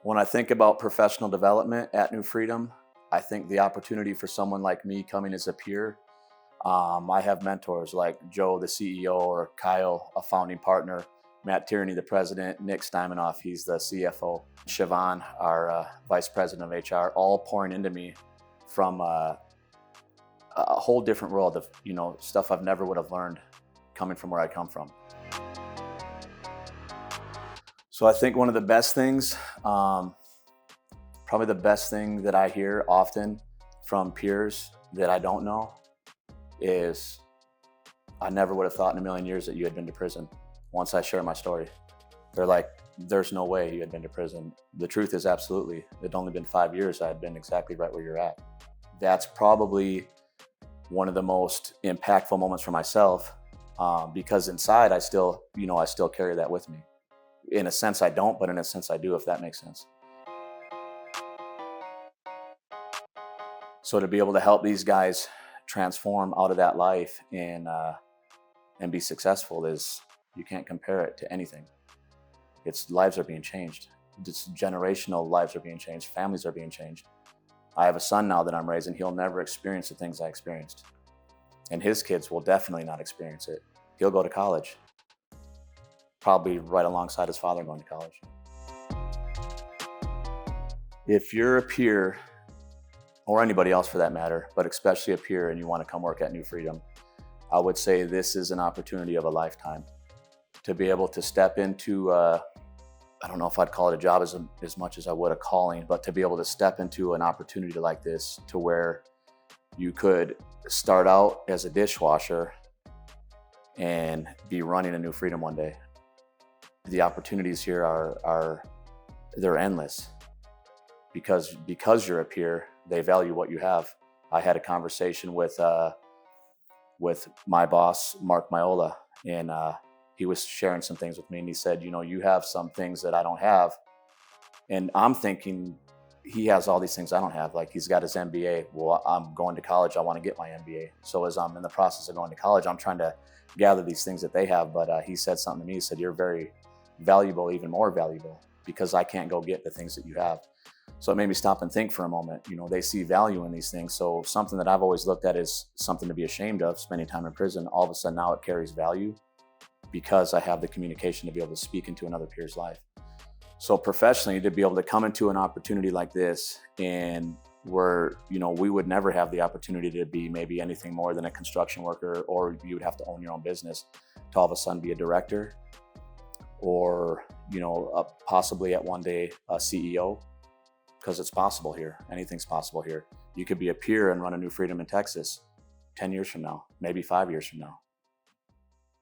When I think about professional development at New Freedom, I think the opportunity for someone like me coming as a peer, I have mentors like Joe, the CEO, or Kyle, a founding partner, Matt Tierney, the president, Nick Steimanoff, he's the CFO, Siobhan, our vice president of HR, all pouring into me from a whole different world of, stuff I've never would have learned coming from where I come from. So I think one of the best things, probably the best thing that I hear often from peers that I don't know is, I never would have thought in a million years that you had been to prison. Once I share my story, they're like, there's no way you had been to prison. The truth is absolutely. It'd only been 5 years. I had been exactly right where you're at. That's probably one of the most impactful moments for myself, because inside I still carry that with me. In a sense I don't, but in a sense I do, if that makes sense. So to be able to help these guys transform out of that life and be successful you can't compare it to anything. It's lives are being changed. Just generational lives are being changed. Families are being changed. I have a son now that I'm raising. He'll never experience the things I experienced. And his kids will definitely not experience it. He'll go to college, probably right alongside his father going to college. If you're a peer, or anybody else for that matter, but especially a peer, and you want to come work at New Freedom, I would say this is an opportunity of a lifetime. To be able to step into, I don't know if I'd call it a job as much as I would a calling, but to be able to step into an opportunity like this, to where you could start out as a dishwasher and be running a New Freedom one day. The opportunities here they're endless. Because you're a peer, they value what you have. I had a conversation with my boss, Mark Miola, and he was sharing some things with me, and he said, you have some things that I don't have. And I'm thinking, he has all these things I don't have. Like, he's got his MBA. Well, I'm going to college. I want to get my MBA. So as I'm in the process of going to college, I'm trying to gather these things that they have. But he said something to me. He said, you're very valuable, even more valuable, because I can't go get the things that you have. So it made me stop and think for a moment. They see value in these things. So something that I've always looked at as something to be ashamed of, spending time in prison, all of a sudden now it carries value because I have the communication to be able to speak into another peer's life. So professionally, to be able to come into an opportunity like this, and where, we would never have the opportunity to be maybe anything more than a construction worker, or you would have to own your own business, to all of a sudden be a director, or, possibly at one day a CEO, because it's possible here. Anything's possible here. You could be a peer and run a New Freedom in Texas 10 years from now, maybe 5 years from now.